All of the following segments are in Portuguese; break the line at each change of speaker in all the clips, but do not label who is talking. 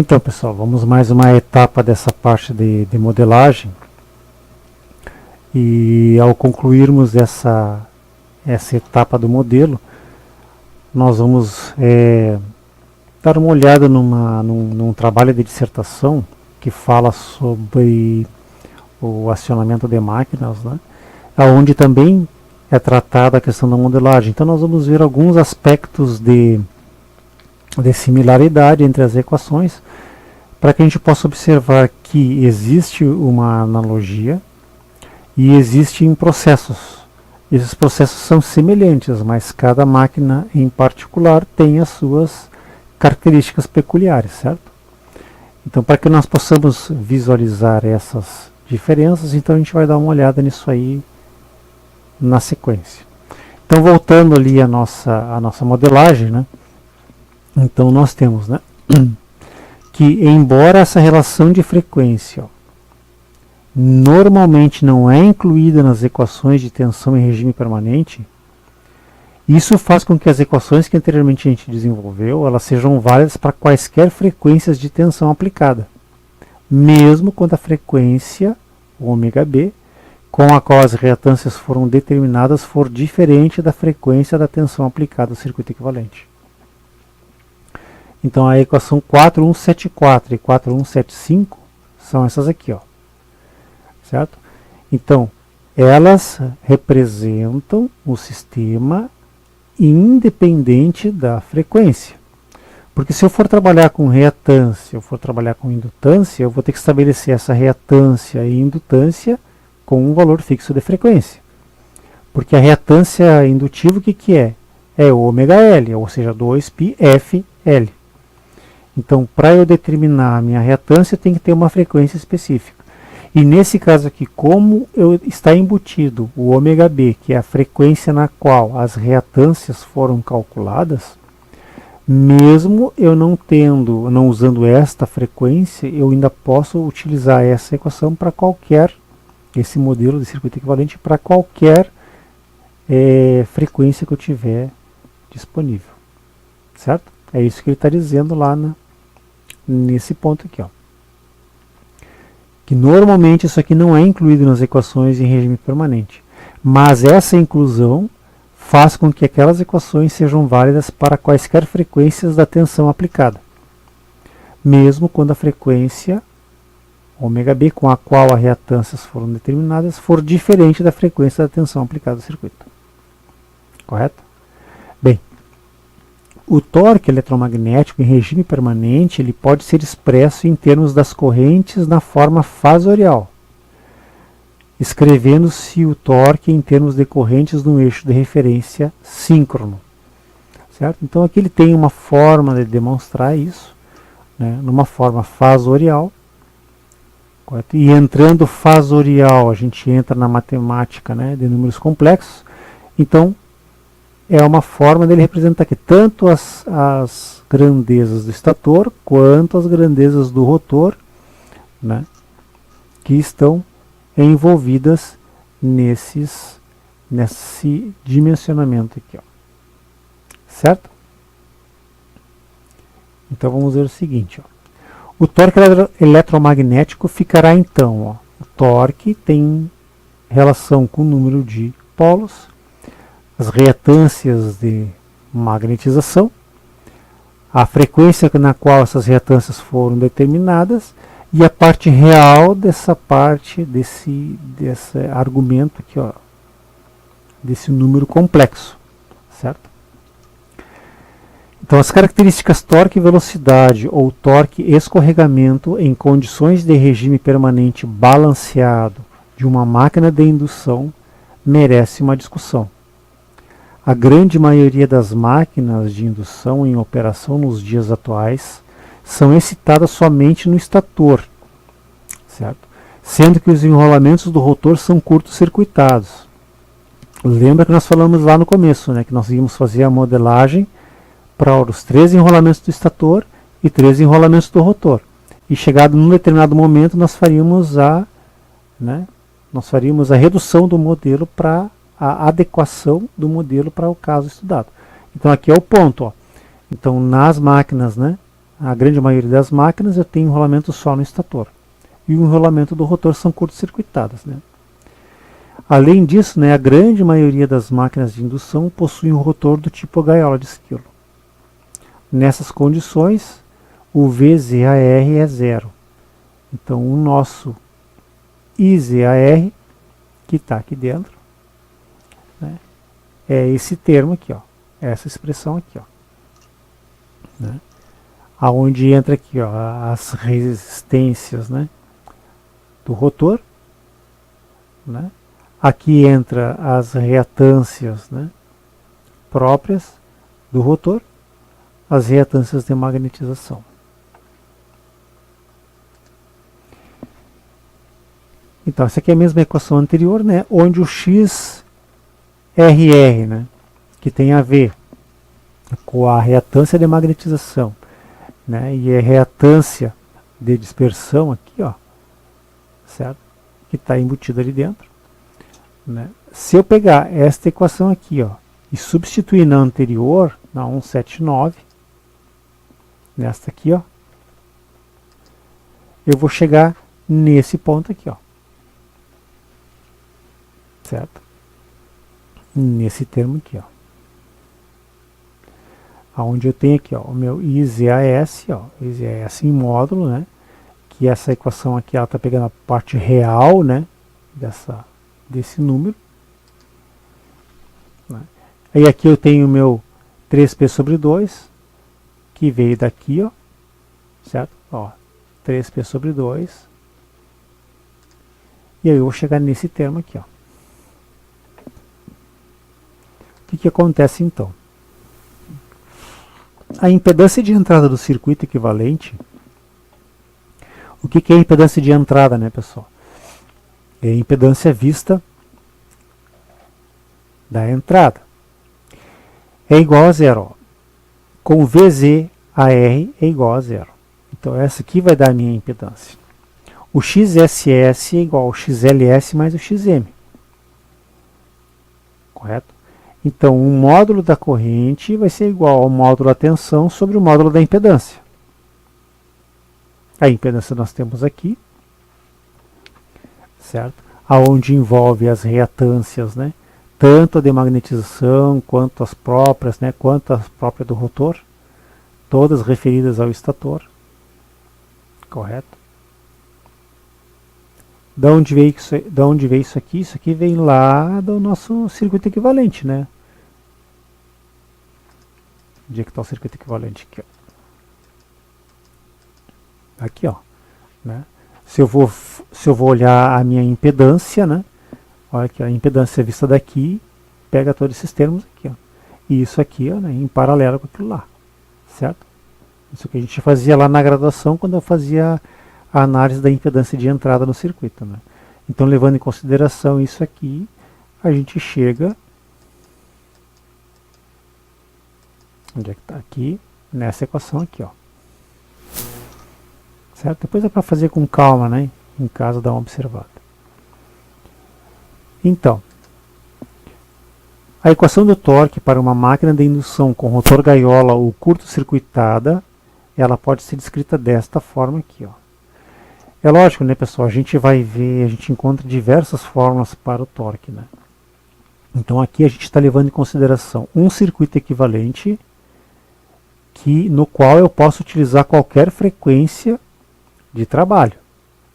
Então, pessoal, vamos mais uma etapa dessa parte de modelagem. E ao concluirmos essa etapa do modelo, nós vamos dar uma olhada num trabalho de dissertação que fala sobre o acionamento de máquinas, né? Onde também é tratada a questão da modelagem. Então nós vamos ver alguns aspectos de similaridade entre as equações, para que a gente possa observar que existe uma analogia e existem processos. Esses processos são semelhantes, mas cada máquina em particular tem as suas características peculiares, certo? Então, para que nós possamos visualizar essas diferenças, então a gente vai dar uma olhada nisso aí na sequência. Então, voltando ali a nossa modelagem, né? Então nós temos, né, que embora essa relação de frequência normalmente não é incluída nas equações de tensão em regime permanente, isso faz com que as equações que anteriormente a gente desenvolveu, elas sejam válidas para quaisquer frequências de tensão aplicada, mesmo quando a frequência ômega-b com a qual as reatâncias foram determinadas for diferente da frequência da tensão aplicada ao circuito equivalente. Então a equação 4174 e 4175 são essas aqui, ó. Certo? Então, elas representam o sistema independente da frequência. Porque se eu for trabalhar com reatância, eu for trabalhar com indutância, eu vou ter que estabelecer essa reatância e indutância com um valor fixo de frequência. Porque a reatância indutiva, o que é? É ômega L, ou seja, 2πfL. Então, para eu determinar a minha reatância, eu tenho que ter uma frequência específica. E nesse caso aqui, como está embutido o ômega-b, que é a frequência na qual as reatâncias foram calculadas, mesmo eu não usando esta frequência, eu ainda posso utilizar essa equação para esse modelo de circuito equivalente para qualquer frequência que eu tiver disponível. Certo? É isso que ele está dizendo lá nesse ponto aqui, ó. Que normalmente isso aqui não é incluído nas equações em regime permanente. Mas essa inclusão faz com que aquelas equações sejam válidas para quaisquer frequências da tensão aplicada. Mesmo quando a frequência ômega-b com a qual as reatâncias foram determinadas for diferente da frequência da tensão aplicada ao circuito. Correto? Bem, o torque eletromagnético em regime permanente ele pode ser expresso em termos das correntes na forma fasorial, escrevendo-se o torque em termos de correntes no eixo de referência síncrono. Certo? Então aqui ele tem uma forma de demonstrar isso, né, numa forma fasorial. Correto? E entrando fasorial, a gente entra na matemática, né, de números complexos. Então é uma forma dele representar aqui tanto as grandezas do estator quanto as grandezas do rotor, né, que estão envolvidas nesse dimensionamento aqui, ó. Certo? Então vamos ver o seguinte, ó. O torque eletromagnético ficará então, ó, o torque tem relação com o número de polos, as reatâncias de magnetização, a frequência na qual essas reatâncias foram determinadas e a parte real desse argumento aqui, ó, desse número complexo, certo? Então as características torque e velocidade ou torque e escorregamento em condições de regime permanente balanceado de uma máquina de indução merece uma discussão. A grande maioria das máquinas de indução em operação nos dias atuais são excitadas somente no estator, certo? Sendo que os enrolamentos do rotor são curto-circuitados. Lembra que nós falamos lá no começo, né, que nós íamos fazer a modelagem para os 3 enrolamentos do estator e 3 enrolamentos do rotor. E chegado num determinado momento nós faríamos a redução do modelo para a adequação do modelo para o caso estudado. Então aqui é o ponto, ó. Então nas máquinas, né, a grande maioria das máquinas eu tenho enrolamento só no estator. E o enrolamento do rotor são curto-circuitadas, né? Além disso, né, a grande maioria das máquinas de indução possui um rotor do tipo gaiola de esquilo. Nessas condições, o VZAR é zero. Então, o nosso IZAR, que está aqui dentro, né, é esse termo aqui, ó, essa expressão aqui, ó, né, aonde entra aqui, ó, as resistências, né, do rotor, né, aqui entra as reatâncias, né, próprias do rotor, as reatâncias de magnetização. Então, essa aqui é a mesma equação anterior, né, onde o XRR, né, que tem a ver com a reatância de magnetização, né, e a reatância de dispersão aqui, ó, certo? Que está embutida ali dentro, né? Se eu pegar esta equação aqui, ó, e substituir na anterior, na 179, nesta aqui, ó, eu vou chegar nesse ponto aqui, ó, certo? Nesse termo aqui, ó, aonde eu tenho aqui, ó, o meu IZAS, ó, IZAS em módulo, né? Que essa equação aqui ela está pegando a parte real, né, desse número, né? Aí aqui eu tenho o meu 3p sobre 2, que veio daqui, ó, certo? Ó, 3p sobre 2. E aí eu vou chegar nesse termo aqui, ó. O que acontece então? A impedância de entrada do circuito equivalente. O que é a impedância de entrada, né, pessoal? É a impedância vista da entrada. É igual a zero. Ó. Com VZAR é igual a zero. Então, essa aqui vai dar a minha impedância. O XSS é igual ao XLS mais o XM. Correto? Então, o módulo da corrente vai ser igual ao módulo da tensão sobre o módulo da impedância. A impedância nós temos aqui, certo? Aonde envolve as reatâncias, né? Tanto a de magnetização, quanto as próprias, né? Quanto as próprias do rotor, todas referidas ao estator, correto? Da onde veio isso aqui? Isso aqui vem lá do nosso circuito equivalente, né? Onde é que está o circuito equivalente aqui, ó? Aqui, ó, né? Se eu vou olhar a minha impedância, né? Olha aqui, a impedância vista daqui, pega todos esses termos aqui, ó. E isso aqui, ó, né, em paralelo com aquilo lá, certo? Isso que a gente fazia lá na graduação, quando eu fazia a análise da impedância de entrada no circuito, né? Então, levando em consideração isso aqui, a gente chega... Onde é que está? Aqui, nessa equação aqui, ó. Certo? Depois é para fazer com calma, né? Em casa dá uma observada. Então, a equação do torque para uma máquina de indução com rotor gaiola ou curto-circuitada, ela pode ser descrita desta forma aqui, ó. É lógico, né, pessoal? A gente vai ver, a gente encontra diversas fórmulas para o torque, né? Então aqui a gente está levando em consideração um circuito equivalente no qual eu posso utilizar qualquer frequência de trabalho,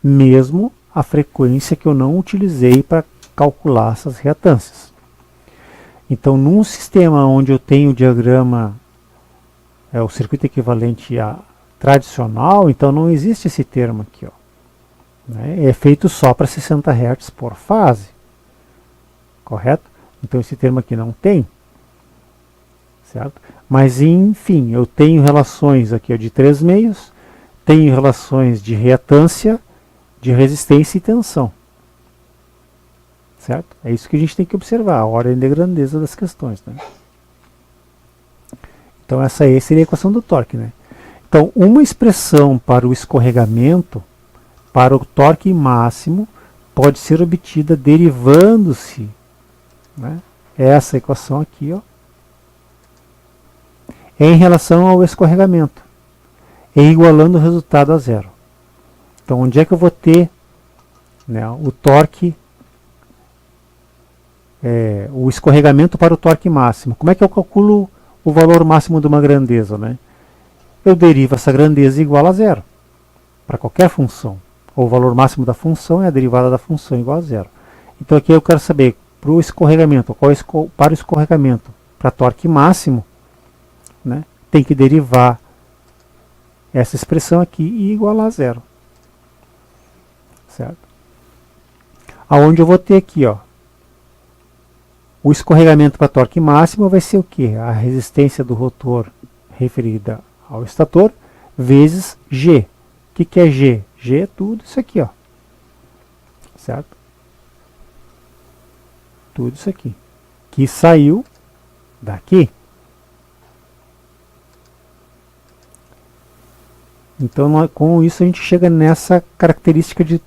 mesmo a frequência que eu não utilizei para calcular essas reatâncias. Então, num sistema onde eu tenho o diagrama, o circuito equivalente a tradicional, então não existe esse termo aqui, ó, né? É feito só para 60 Hz por fase, correto? Então esse termo aqui não tem, certo? Mas enfim, eu tenho relações aqui, ó, de 3 meios, tenho relações de reatância, de resistência e tensão. Certo? É isso que a gente tem que observar, a ordem de grandeza das questões, né? Então essa aí seria a equação do torque, né? Então, uma expressão para o escorregamento, para o torque máximo, pode ser obtida derivando-se, né, essa equação aqui, ó, em relação ao escorregamento. e igualando o resultado a zero. Então, onde é que eu vou ter, né, o torque, o escorregamento para o torque máximo? Como é que eu calculo o valor máximo de uma grandeza, né? Eu derivo essa grandeza igual a zero, para qualquer função. Ou o valor máximo da função é a derivada da função igual a zero. Então aqui eu quero saber, para o escorregamento, para o escorregamento, para torque máximo, né, tem que derivar essa expressão aqui e igualar a zero. Certo? Aonde eu vou ter aqui, ó, o escorregamento para torque máximo vai ser o quê? A resistência do rotor referida ao estator vezes G. O que é G? G é tudo isso aqui, ó. Certo? Tudo isso aqui. Que saiu daqui. Então, com isso, a gente chega nessa característica de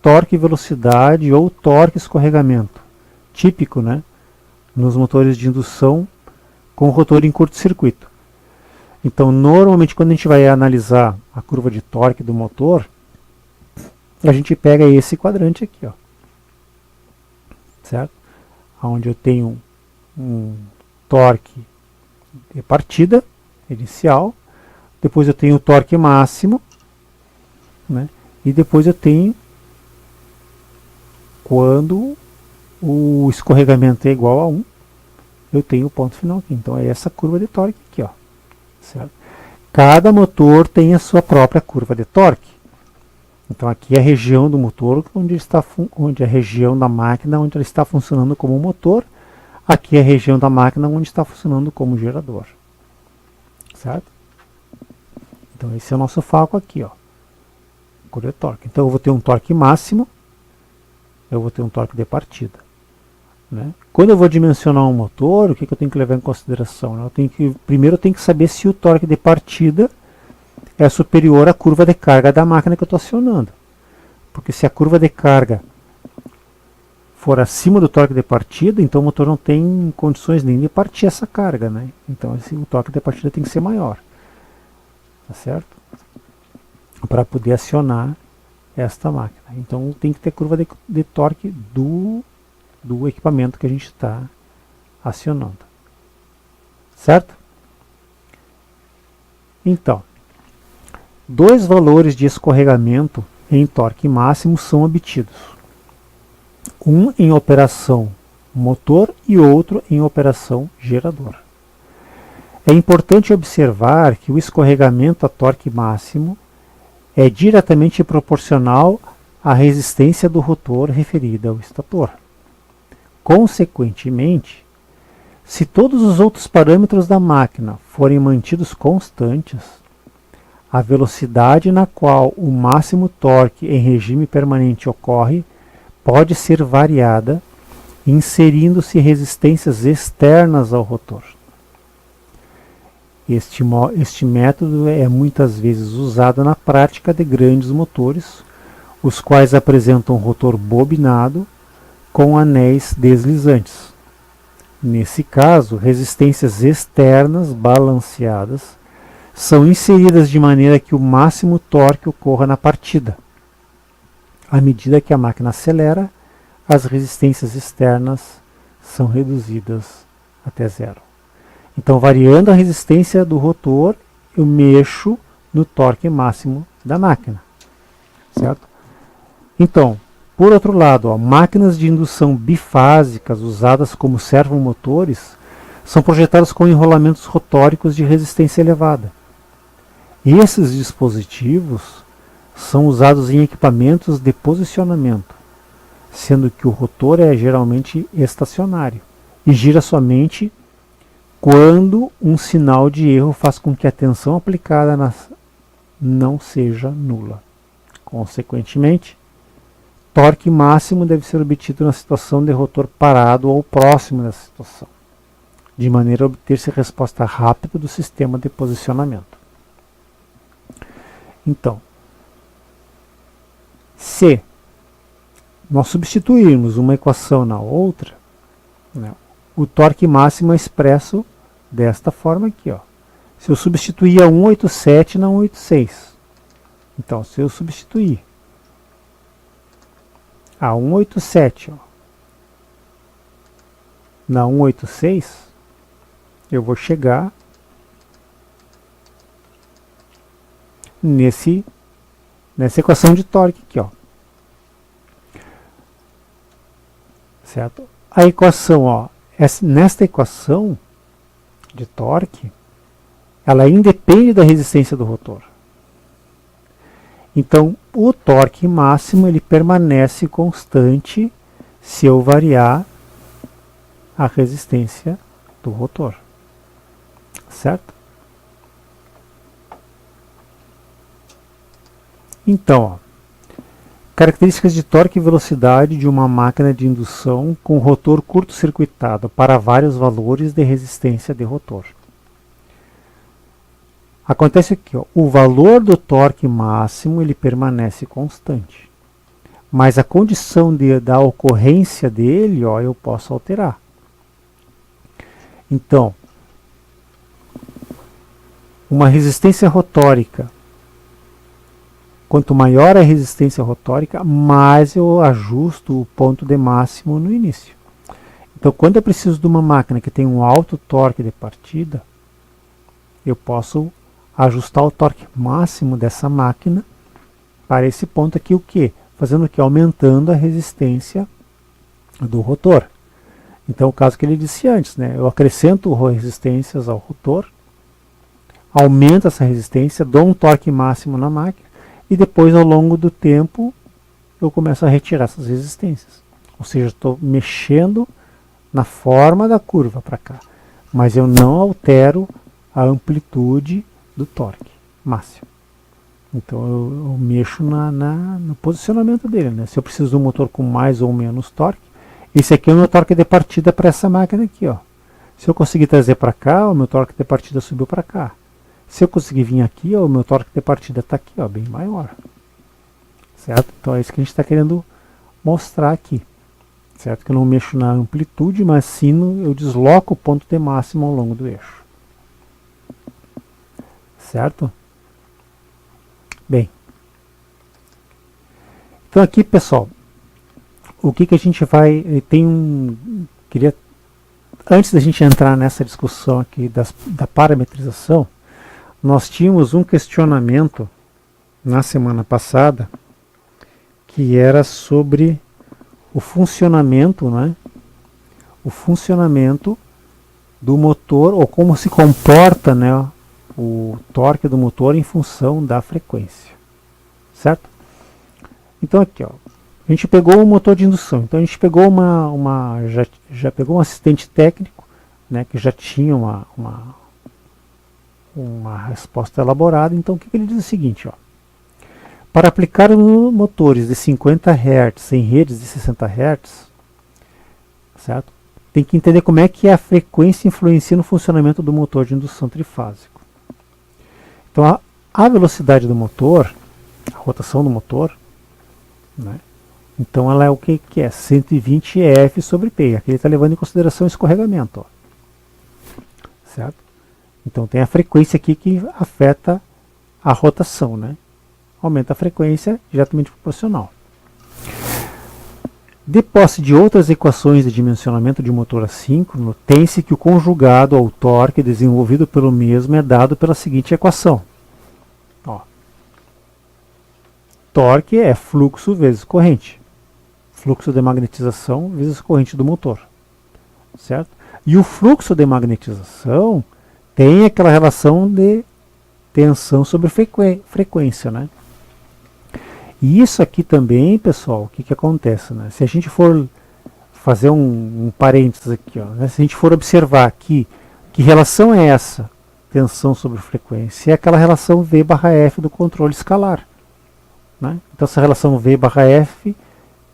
torque velocidade ou torque escorregamento. Típico, né? Nos motores de indução com rotor em curto-circuito. Então, normalmente, quando a gente vai analisar a curva de torque do motor, a gente pega esse quadrante aqui, ó. Certo? Onde eu tenho um torque de partida inicial, depois eu tenho o torque máximo, né? E depois eu tenho quando o escorregamento é igual a 1, eu tenho o ponto final aqui. Então é essa curva de torque aqui, ó. Certo? Cada motor tem a sua própria curva de torque. Então aqui é a região do motor, onde é a região da máquina onde ele está funcionando como motor. Aqui é a região da máquina onde está funcionando como gerador. Certo? Então esse é o nosso foco aqui, ó. Curva de torque. Então eu vou ter um torque máximo, eu vou ter um torque de partida. Né? Quando eu vou dimensionar um motor, o que eu tenho que levar em consideração? Primeiro eu tenho que saber se o torque de partida é superior à curva de carga da máquina que eu estou acionando. Porque se a curva de carga for acima do torque de partida, então o motor não tem condições nem de partir essa carga. Né? Então o torque de partida tem que ser maior. Tá certo? Para poder acionar esta máquina. Então tem que ter curva de torque do equipamento que a gente está acionando. Certo? Então, dois valores de escorregamento em torque máximo são obtidos. Um em operação motor e outro em operação gerador. É importante observar que o escorregamento a torque máximo é diretamente proporcional à resistência do rotor referida ao estator. Consequentemente, se todos os outros parâmetros da máquina forem mantidos constantes, a velocidade na qual o máximo torque em regime permanente ocorre pode ser variada, inserindo-se resistências externas ao rotor. Este método é muitas vezes usado na prática de grandes motores, os quais apresentam rotor bobinado com anéis deslizantes. Nesse caso, resistências externas balanceadas são inseridas de maneira que o máximo torque ocorra na partida. À medida que a máquina acelera, as resistências externas são reduzidas até zero. Então, variando a resistência do rotor, eu mexo no torque máximo da máquina. Certo? Então, por outro lado, ó, máquinas de indução bifásicas usadas como servomotores são projetadas com enrolamentos rotóricos de resistência elevada. Esses dispositivos são usados em equipamentos de posicionamento, sendo que o rotor é geralmente estacionário e gira somente quando um sinal de erro faz com que a tensão aplicada não seja nula. Consequentemente, torque máximo deve ser obtido na situação de rotor parado ou próximo dessa situação, de maneira a obter-se resposta rápida do sistema de posicionamento. Então, se nós substituirmos uma equação na outra, né, o torque máximo é expresso desta forma aqui, ó. Se eu substituir a 187 na 186. Então, se eu substituir a 187 ó, na 186, eu vou chegar nessa equação de torque aqui, ó. Certo? A equação, ó, nesta equação de torque, ela independe da resistência do rotor. Então, o torque máximo ele permanece constante se eu variar a resistência do rotor. Certo? Então, ó, características de torque e velocidade de uma máquina de indução com rotor curto-circuitado para vários valores de resistência de rotor. Acontece aqui, ó, o valor do torque máximo ele permanece constante, mas a condição da ocorrência dele, ó, eu posso alterar. Então, uma resistência rotórica, quanto maior a resistência rotórica, mais eu ajusto o ponto de máximo no início. Então, quando eu preciso de uma máquina que tem um alto torque de partida, eu posso ajustar o torque máximo dessa máquina para esse ponto aqui, o quê? Fazendo o quê? Aumentando a resistência do rotor. Então, o caso que ele disse antes, né? Eu acrescento resistências ao rotor, aumento essa resistência, dou um torque máximo na máquina, e depois, ao longo do tempo, eu começo a retirar essas resistências. Ou seja, estou mexendo na forma da curva para cá, mas eu não altero a amplitude do torque máximo. Então eu mexo no posicionamento dele, né? Se eu preciso de um motor com mais ou menos torque, esse aqui é o meu torque de partida para essa máquina aqui, ó. Se eu conseguir trazer para cá, o meu torque de partida subiu para cá. Se eu conseguir vir aqui, ó, o meu torque de partida está aqui, ó, bem maior. Certo? Então é isso que a gente está querendo mostrar aqui. Certo? Que eu não mexo na amplitude, mas sim eu desloco o ponto de máximo ao longo do eixo. Certo? Bem. Então aqui, pessoal, o que a gente vai... Antes da gente entrar nessa discussão aqui da parametrização, nós tínhamos um questionamento na semana passada que era sobre o funcionamento, né? O funcionamento do motor, ou como se comporta, né, o torque do motor em função da frequência. Certo? Então aqui, ó, a gente pegou um motor de indução. Então a gente pegou já pegou um assistente técnico, né, que já tinha uma resposta elaborada. Então o que ele diz é o seguinte, ó: para aplicar motores de 50 Hz em redes de 60 Hz, certo? Tem que entender como é que a frequência influencia no funcionamento do motor de indução trifásico. Então a velocidade do motor, a rotação do motor, né? Então ela é o que é? 120 F sobre P. Aqui ele está levando em consideração o escorregamento, ó. Certo? Então tem a frequência aqui que afeta a rotação, né? Aumenta a frequência diretamente proporcional. De posse de outras equações de dimensionamento de motor assíncrono, tem-se que o conjugado ao torque desenvolvido pelo mesmo é dado pela seguinte equação. Ó. Torque é fluxo vezes corrente. Fluxo de magnetização vezes corrente do motor. Certo? E o fluxo de magnetização tem aquela relação de tensão sobre frequência, né? E isso aqui também, pessoal, o que acontece, né? Se a gente for fazer um parênteses aqui, ó, né? Se a gente for observar aqui, que relação é essa? Tensão sobre frequência. É aquela relação V/F do controle escalar, né? Então essa relação V/F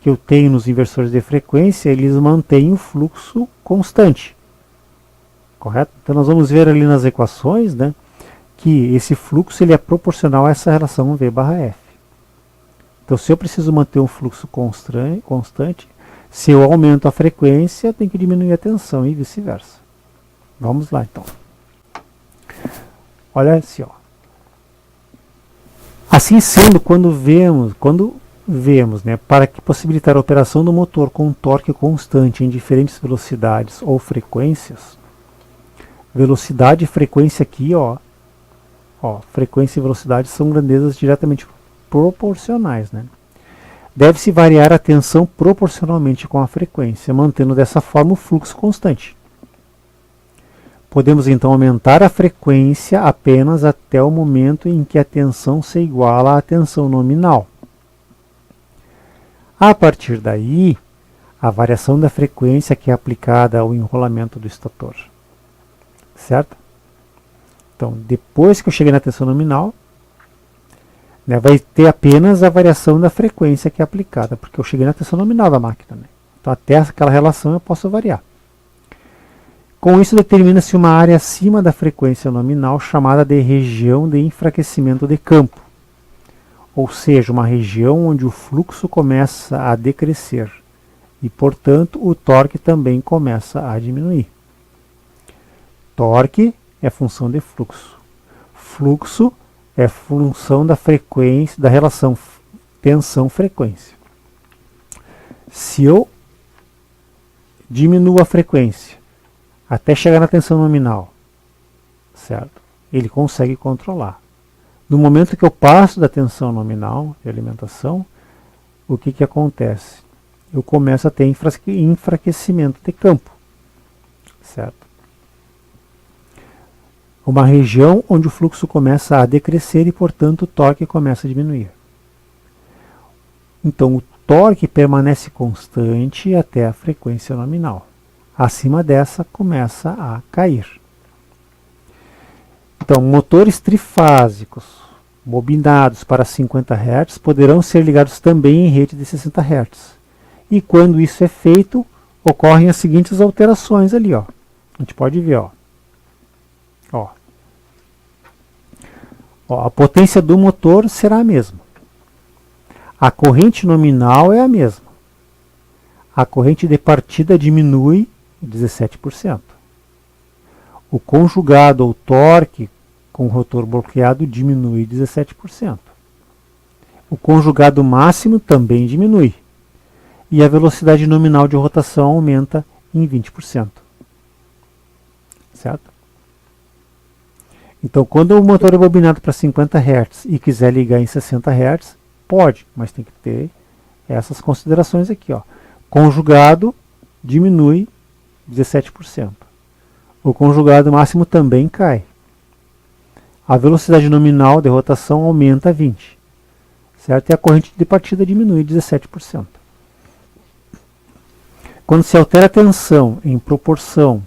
que eu tenho nos inversores de frequência, eles mantêm o fluxo constante. Correto? Então nós vamos ver ali nas equações, né, que esse fluxo ele é proporcional a essa relação V/F. Então se eu preciso manter um fluxo constante, se eu aumento a frequência, eu tenho que diminuir a tensão e vice-versa. Vamos lá então. Olha assim, ó. Assim sendo, quando vemos, né, para que possibilitar a operação do motor com um torque constante em diferentes velocidades ou frequências, velocidade e frequência aqui, ó, frequência e velocidade são grandezas diretamente proporcionais, né? Deve-se variar a tensão proporcionalmente com a frequência, mantendo dessa forma o fluxo constante. Podemos então aumentar a frequência apenas até o momento em que a tensão se iguala à tensão nominal. A partir daí, a variação da frequência que é aplicada ao enrolamento do estator. Certo? Então, depois que eu cheguei na tensão nominal, né, vai ter apenas a variação da frequência que é aplicada, porque eu cheguei na tensão nominal da máquina. Né? Então, até aquela relação eu posso variar. Com isso, determina-se uma área acima da frequência nominal, chamada de região de enfraquecimento de campo, ou seja, uma região onde o fluxo começa a decrescer e, portanto, o torque também começa a diminuir. Torque é função de fluxo. Fluxo é função da frequência, da relação tensão-frequência. Se eu diminuo a frequência até chegar na tensão nominal, certo? Ele consegue controlar. No momento que eu passo da tensão nominal de alimentação, o que acontece? Eu começo a ter enfraquecimento de campo, certo? Uma região onde o fluxo começa a decrescer e, portanto, o torque começa a diminuir. Então, o torque permanece constante até a frequência nominal. Acima dessa, começa a cair. Então, motores trifásicos bobinados para 50 Hz poderão ser ligados também em rede de 60 Hz. E quando isso é feito, ocorrem as seguintes alterações ali. Ó. A gente pode ver. A potência do motor será a mesma. A corrente nominal é a mesma. A corrente de partida diminui 17%. O conjugado ou torque com o rotor bloqueado diminui 17%. O conjugado máximo também diminui. E a velocidade nominal de rotação aumenta em 20%. Certo? Então, quando o motor é bobinado para 50 Hz e quiser ligar em 60 Hz, pode, mas tem que ter essas considerações aqui. Ó. Conjugado diminui 17%. O conjugado máximo também cai. A velocidade nominal de rotação aumenta 20%. Certo? E a corrente de partida diminui 17%. Quando se altera a tensão em proporção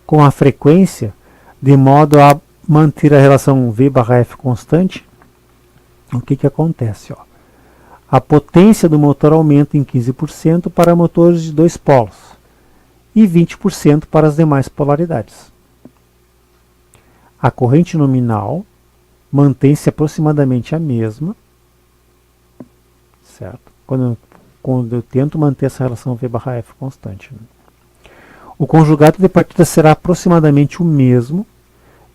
com a frequência, de modo a manter a relação V/F constante, o que acontece? Ó? A potência do motor aumenta em 15% para motores de 2 polos e 20% para as demais polaridades. A corrente nominal mantém-se aproximadamente a mesma, certo? Quando eu tento manter essa relação V/F constante. Né? O conjugado de partida será aproximadamente o mesmo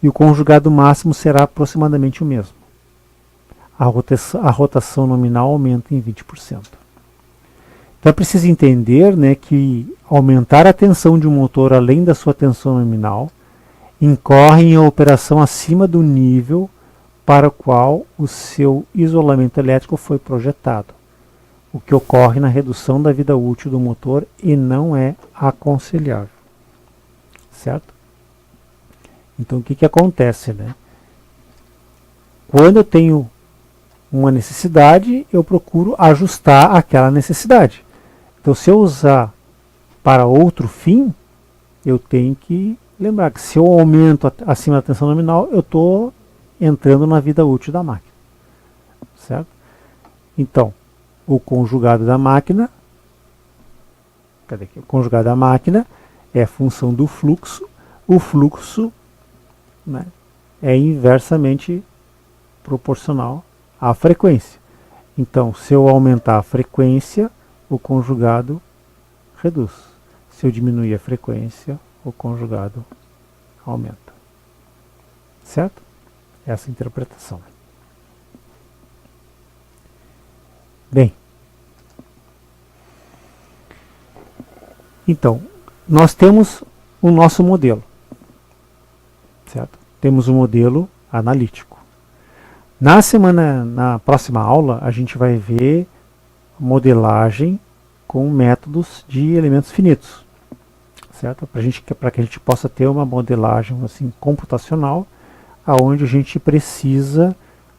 e o conjugado máximo será aproximadamente o mesmo. A rotação nominal aumenta em 20%. Então é preciso entender, né, que aumentar a tensão de um motor além da sua tensão nominal incorre em operação acima do nível para o qual o seu isolamento elétrico foi projetado, o que ocorre na redução da vida útil do motor e não é aconselhável. Certo? Então o que acontece? Né? Quando eu tenho uma necessidade, eu procuro ajustar aquela necessidade. Então se eu usar para outro fim, eu tenho que lembrar que se eu aumento acima da tensão nominal, eu estou entrando na vida útil da máquina. Certo? Então, o conjugado da máquina, o conjugado da máquina é função do fluxo. O fluxo, né, é inversamente proporcional à frequência. Então, se eu aumentar a frequência, o conjugado reduz. Se eu diminuir a frequência, o conjugado aumenta. Certo? essa interpretação. Bem, então, nós temos o nosso modelo, certo? Temos um modelo analítico. Na próxima aula, a gente vai ver modelagem com métodos de elementos finitos, certo? Para que a gente possa ter uma modelagem assim computacional, aonde a gente precisa,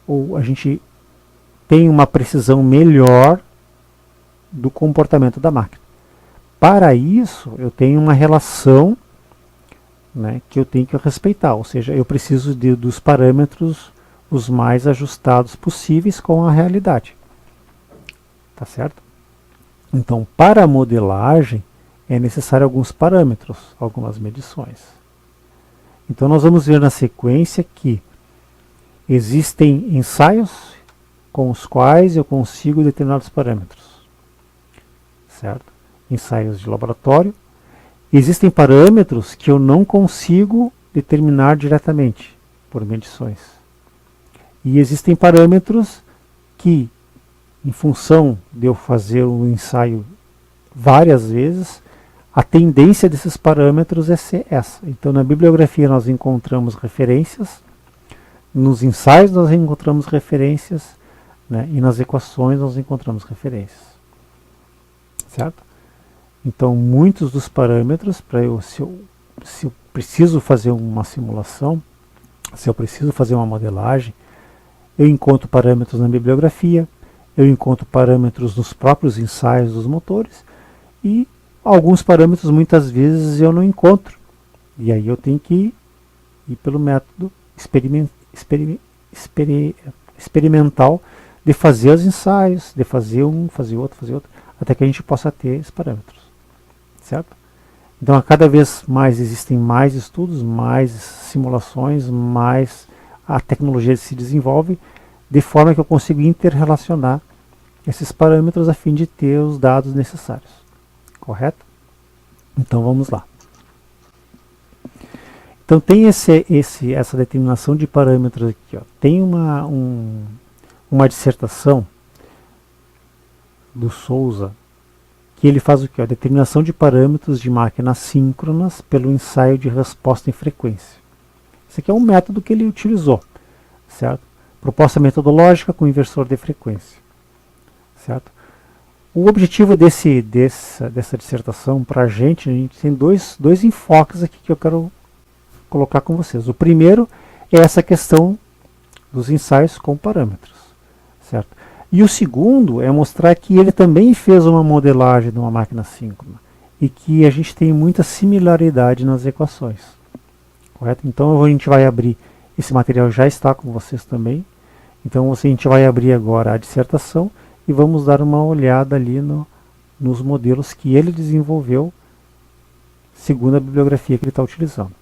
ou a gente tem uma precisão melhor do comportamento da máquina. Para isso, eu tenho uma relação, né, que eu tenho que respeitar, ou seja, eu preciso dos parâmetros os mais ajustados possíveis com a realidade. Tá certo? Então, para a modelagem, é necessário alguns parâmetros, algumas medições. Então, nós vamos ver na sequência que existem ensaios com os quais eu consigo determinados parâmetros. Certo? Ensaios de laboratório. Existem parâmetros que eu não consigo determinar diretamente por medições. E existem parâmetros que, em função de eu fazer o ensaio várias vezes, a tendência desses parâmetros é ser essa. Então, na bibliografia nós encontramos referências, nos ensaios nós encontramos referências, né, e nas equações nós encontramos referências. Certo? Então, muitos dos parâmetros, se eu preciso fazer uma simulação, se eu preciso fazer uma modelagem, eu encontro parâmetros na bibliografia, eu encontro parâmetros nos próprios ensaios dos motores, e alguns parâmetros muitas vezes eu não encontro. E aí eu tenho que ir pelo método experimental de fazer os ensaios, de fazer um, fazer outro, até que a gente possa ter esses parâmetros. Certo? Então, a cada vez mais existem mais estudos, mais simulações, mais a tecnologia se desenvolve, de forma que eu consigo interrelacionar esses parâmetros a fim de ter os dados necessários. Correto? Então, vamos lá. Então, tem essa determinação de parâmetros aqui. Ó. Tem uma dissertação do Souza, que ele faz o quê? A determinação de parâmetros de máquinas síncronas pelo ensaio de resposta em frequência. Esse aqui é um método que ele utilizou, certo? Proposta metodológica com inversor de frequência, certo? O objetivo dessa dissertação para a gente tem dois enfoques aqui que eu quero colocar com vocês. O primeiro é essa questão dos ensaios com parâmetros, certo? E o segundo é mostrar que ele também fez uma modelagem de uma máquina síncrona e que a gente tem muita similaridade nas equações. Correto? Então a gente vai abrir, esse material já está com vocês também, então a gente vai abrir agora a dissertação e vamos dar uma olhada ali nos modelos que ele desenvolveu segundo a bibliografia que ele está utilizando.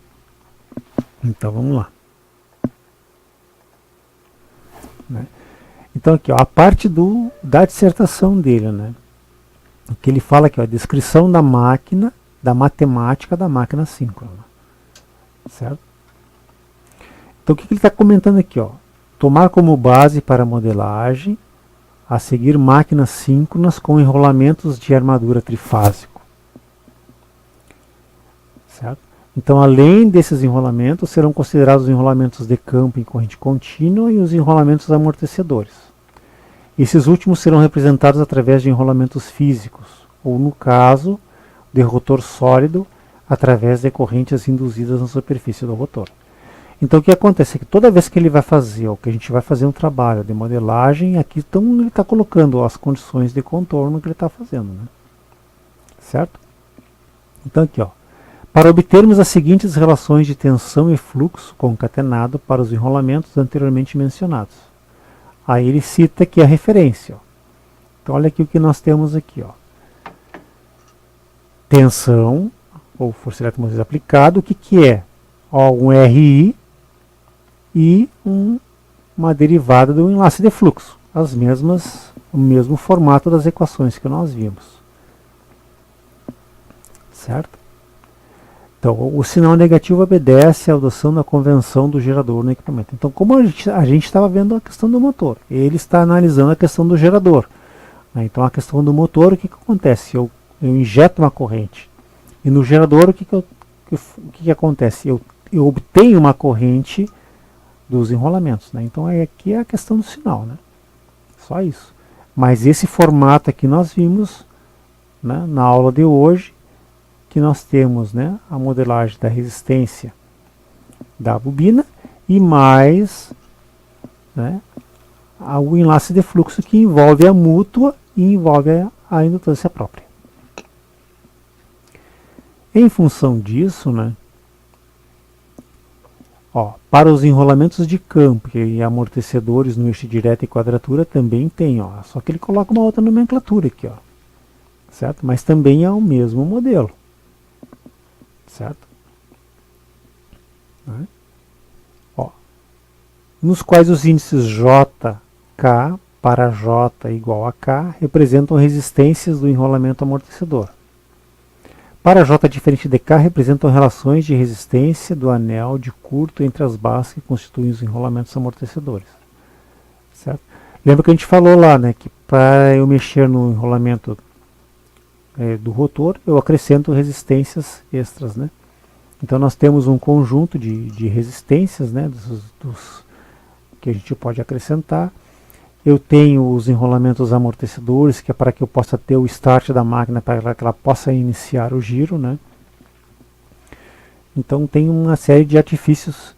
Então vamos lá. Né? Então aqui, ó, a parte da dissertação dele, né? Que ele fala aqui, ó, a descrição da máquina, da matemática da máquina síncrona. Certo? Então o que ele está comentando aqui? Ó? Tomar como base para a modelagem, a seguir máquinas síncronas com enrolamentos de armadura trifásico. Certo? Então, além desses enrolamentos, serão considerados os enrolamentos de campo em corrente contínua e os enrolamentos amortecedores. Esses últimos serão representados através de enrolamentos físicos, ou no caso, de rotor sólido, através de correntes induzidas na superfície do rotor. Então o que acontece é que toda vez que ele vai fazer, ou que a gente vai fazer um trabalho de modelagem, aqui ele está colocando as condições de contorno que ele está fazendo. Né? Certo? Então aqui, ó. Para obtermos as seguintes relações de tensão e fluxo concatenado para os enrolamentos anteriormente mencionados. Aí ele cita aqui a referência. Ó. Então olha aqui o que nós temos aqui. Ó. Tensão, ou força eletromotriz aplicada, o que é? Ó, um RI e uma derivada do enlace de fluxo. O mesmo formato das equações que nós vimos. Certo? Então, o sinal negativo obedece à adoção da convenção do gerador no equipamento. Então, como a gente estava vendo a questão do motor, ele está analisando a questão do gerador. Então, a questão do motor, o que acontece? Eu injeto uma corrente. E no gerador, o que acontece? Eu obtenho uma corrente dos enrolamentos. Então, aqui é a questão do sinal. Só isso. Mas esse formato aqui nós vimos na aula de hoje, que nós temos a modelagem da resistência da bobina e mais o enlace de fluxo, que envolve a mútua e envolve a indutância própria. Em função disso, para os enrolamentos de campo e amortecedores no eixo direto e quadratura também tem, só que ele coloca uma outra nomenclatura aqui, certo? Mas também é o mesmo modelo, certo? Nos quais os índices JK para J igual a K representam resistências do enrolamento amortecedor. Para J diferente de K representam relações de resistência do anel de curto entre as barras que constituem os enrolamentos amortecedores. Certo? Lembra que a gente falou lá, que para eu mexer no enrolamento do rotor, eu acrescento resistências extras. Então nós temos um conjunto de resistências dos que a gente pode acrescentar. Eu tenho os enrolamentos amortecedores, que é para que eu possa ter o start da máquina, para que ela possa iniciar o giro. Então tem uma série de artifícios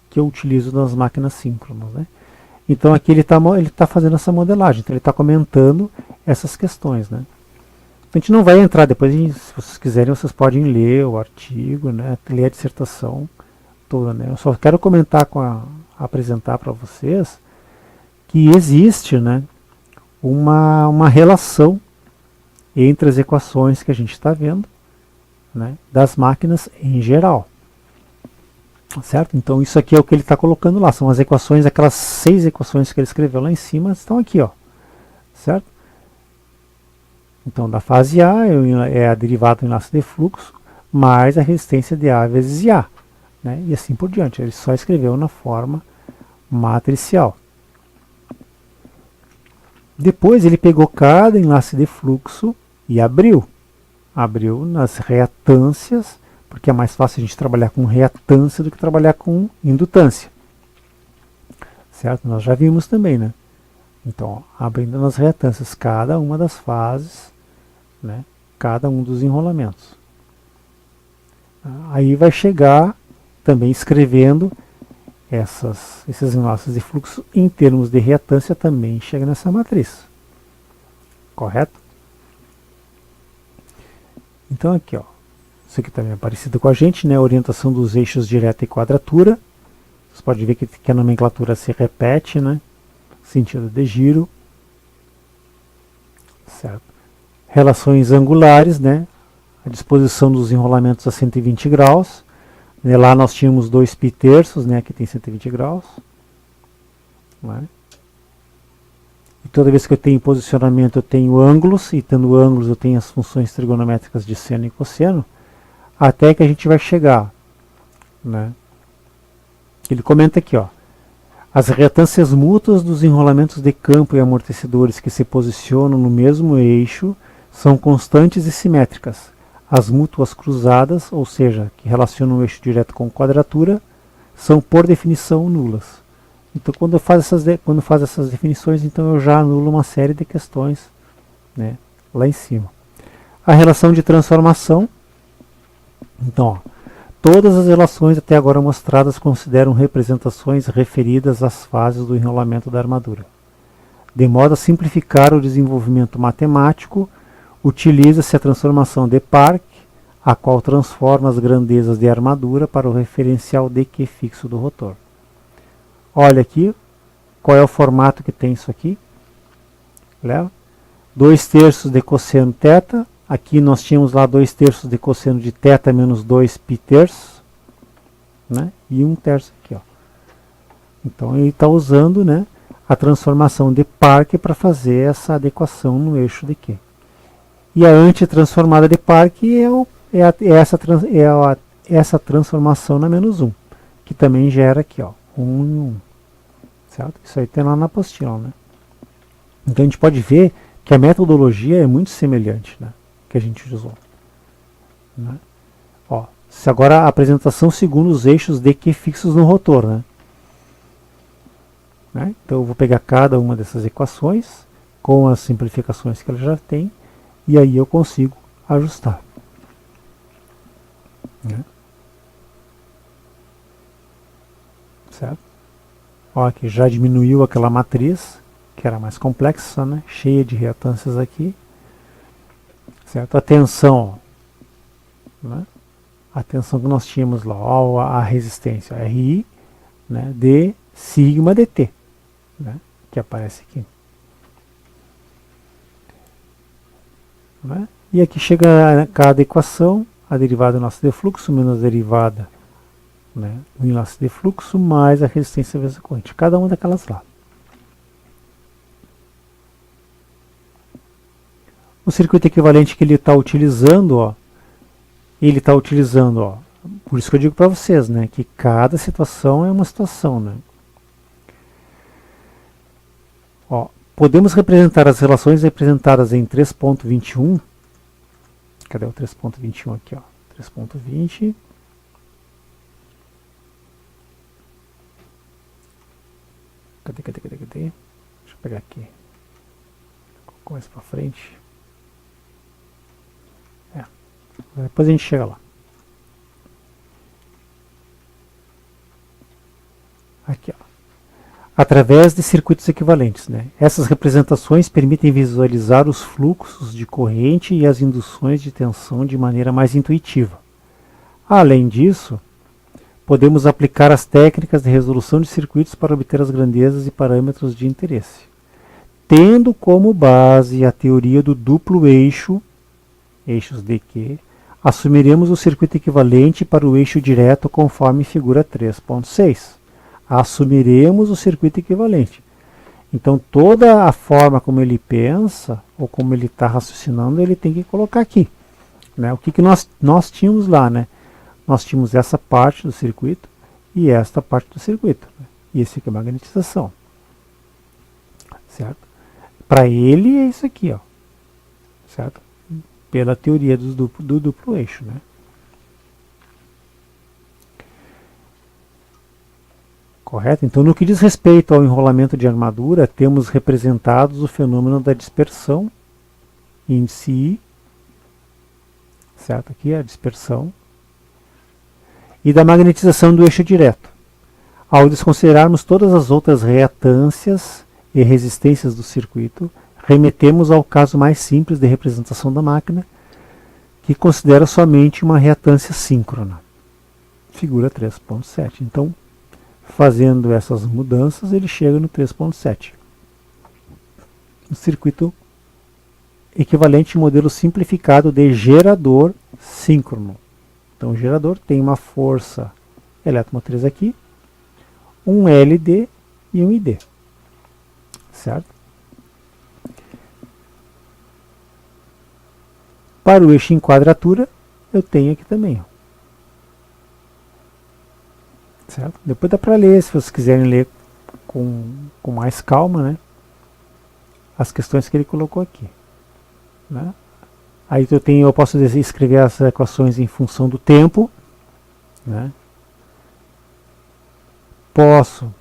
que eu utilizo nas máquinas síncronas. Então aqui ele tá fazendo essa modelagem, então ele está comentando essas questões. A gente não vai entrar, depois se vocês quiserem vocês podem ler o artigo, ler a dissertação toda. Eu só quero comentar apresentar para vocês que existe uma relação entre as equações que a gente está vendo das máquinas em geral. Certo? Então isso aqui é o que ele está colocando lá, são as equações, aquelas 6 equações que ele escreveu lá em cima, estão aqui, certo? Então da fase A é a derivada do enlace de fluxo, mais a resistência de A vezes IA, e assim por diante. Ele só escreveu na forma matricial. Depois ele pegou cada enlace de fluxo e abriu nas reatâncias, porque é mais fácil a gente trabalhar com reatância do que trabalhar com indutância. Certo? Nós já vimos também, Então, abrindo nas reatâncias cada uma das fases, cada um dos enrolamentos. Aí vai chegar também escrevendo esses enlaces de fluxo em termos de reatância, também chega nessa matriz. Correto? Então aqui, isso aqui também é parecido com a gente, orientação dos eixos direta e quadratura. Você pode ver que a nomenclatura se repete, sentido de giro. Certo? Relações angulares, a disposição dos enrolamentos a 120 graus. Lá nós tínhamos 2 π terços, aqui tem 120 graus. E toda vez que eu tenho posicionamento eu tenho ângulos, e tendo ângulos eu tenho as funções trigonométricas de seno e cosseno, até que a gente vai chegar. Ele comenta aqui, as reatâncias mútuas dos enrolamentos de campo e amortecedores que se posicionam no mesmo eixo são constantes e simétricas. As mútuas cruzadas, ou seja, que relacionam o eixo direto com quadratura, são por definição nulas. Então quando faz essas definições, então eu já anulo uma série de questões lá em cima. A relação de transformação. Então, todas as relações até agora mostradas consideram representações referidas às fases do enrolamento da armadura. De modo a simplificar o desenvolvimento matemático, utiliza-se a transformação de Park, a qual transforma as grandezas de armadura para o referencial de Q fixo do rotor. Olha aqui, qual é o formato que tem isso aqui? Leva 2 terços de cosseno θ. Aqui nós tínhamos lá 2 terços de cosseno de θ menos 2 π terços. E 1 terço aqui. Então ele está usando a transformação de Park para fazer essa adequação no eixo de Q. E a antitransformada de Park é essa transformação na -1, que também gera aqui, ó, 1 em 1. Certo? Isso aí tem lá na apostila, né? Então a gente pode ver que a metodologia é muito semelhante, né, que a gente usou. Né? Ó, se agora a apresentação segundo os eixos de Q fixos no rotor. Né? Então eu vou pegar cada uma dessas equações com as simplificações que ela já tem e aí eu consigo ajustar. Né? Certo? Ó, aqui já diminuiu aquela matriz, que era mais complexa, né? Cheia de reatâncias aqui. Certo? A tensão, né? A tensão que nós tínhamos lá, ó, a resistência RI, né? De sigma dt, né? Que aparece aqui. Né? E aqui chega cada equação, a derivada do nosso de fluxo menos a derivada, né, do enlace de fluxo mais a resistência vezes a corrente, cada uma daquelas lá. O circuito equivalente que ele está utilizando, ó, por isso que eu digo para vocês, né, que cada situação é uma situação, né. Ó, podemos representar as relações representadas em 3.21. Cadê o 3.21 aqui, ó? 3.20. Cadê? Deixa eu pegar aqui. Começa para frente. Depois a gente chega lá. Aqui, ó. Através de circuitos equivalentes, né? Essas representações permitem visualizar os fluxos de corrente e as induções de tensão de maneira mais intuitiva. Além disso, podemos aplicar as técnicas de resolução de circuitos para obter as grandezas e parâmetros de interesse. Tendo como base a teoria do duplo eixo, eixos de Q, assumiremos o circuito equivalente para o eixo direto conforme figura 3.6. Assumiremos o circuito equivalente. Então toda a forma como ele pensa, ou como ele está raciocinando, ele tem que colocar aqui. Né? O que nós tínhamos lá? Né? Nós tínhamos essa parte do circuito e esta parte do circuito. Né? E esse aqui é a magnetização. Certo? Para ele é isso aqui, ó. Certo? Pela teoria do duplo eixo. Né? Correto? Então, no que diz respeito ao enrolamento de armadura, temos representados o fenômeno da dispersão, índice I, certo? Aqui é a dispersão, e da magnetização do eixo direto. Ao desconsiderarmos todas as outras reatâncias e resistências do circuito, remetemos ao caso mais simples de representação da máquina, que considera somente uma reatância síncrona. Figura 3.7. Então, fazendo essas mudanças, ele chega no 3.7. O circuito equivalente modelo simplificado de gerador síncrono. Então o gerador tem uma força eletromotriz aqui, um LD e um ID. Certo? Para o eixo em quadratura, eu tenho aqui também, ó. Certo? Depois dá para ler, se vocês quiserem ler com mais calma, né, as questões que ele colocou aqui. Né? Aí eu posso escrever as equações em função do tempo. Né? Posso.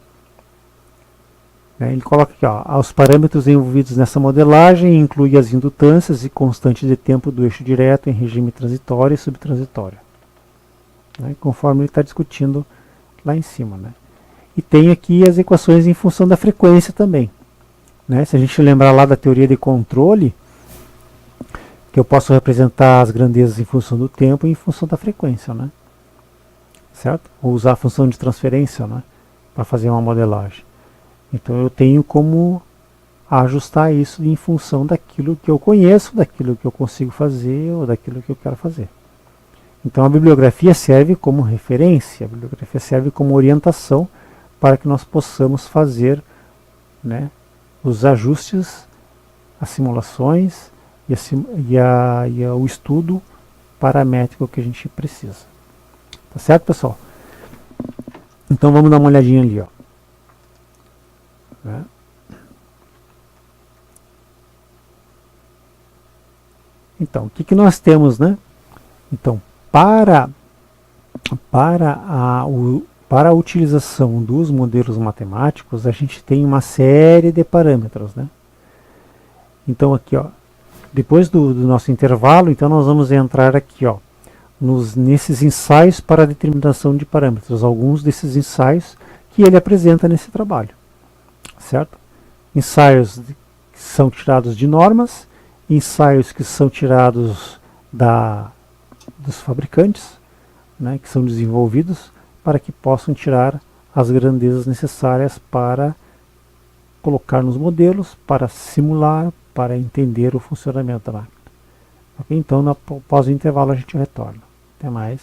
Né, ele coloca aqui, ó, os parâmetros envolvidos nessa modelagem incluem as indutâncias e constantes de tempo do eixo direto em regime transitório e subtransitório. Né, conforme ele está discutindo lá em cima, né? E tem aqui as equações em função da frequência também, né? Se a gente lembrar lá da teoria de controle, que eu posso representar as grandezas em função do tempo e em função da frequência, né? Certo? Ou usar a função de transferência, né, para fazer uma modelagem. Então eu tenho como ajustar isso em função daquilo que eu conheço, daquilo que eu consigo fazer ou daquilo que eu quero fazer. Então a bibliografia serve como referência, a bibliografia serve como orientação para que nós possamos fazer, né, os ajustes, as simulações e o estudo paramétrico que a gente precisa. Tá certo, pessoal? Então vamos dar uma olhadinha ali, ó. Né? Então, o que, que nós temos, né? Então, para a utilização dos modelos matemáticos, a gente tem uma série de parâmetros, né? Então aqui, ó, depois do nosso intervalo, então nós vamos entrar aqui, ó, nesses ensaios para a determinação de parâmetros, alguns desses ensaios que ele apresenta nesse trabalho, certo? Ensaios que são tirados de normas, ensaios que são tirados dos fabricantes, né, que são desenvolvidos para que possam tirar as grandezas necessárias para colocar nos modelos, para simular, para entender o funcionamento da máquina. Okay? Então, após o intervalo, a gente retorna. Até mais.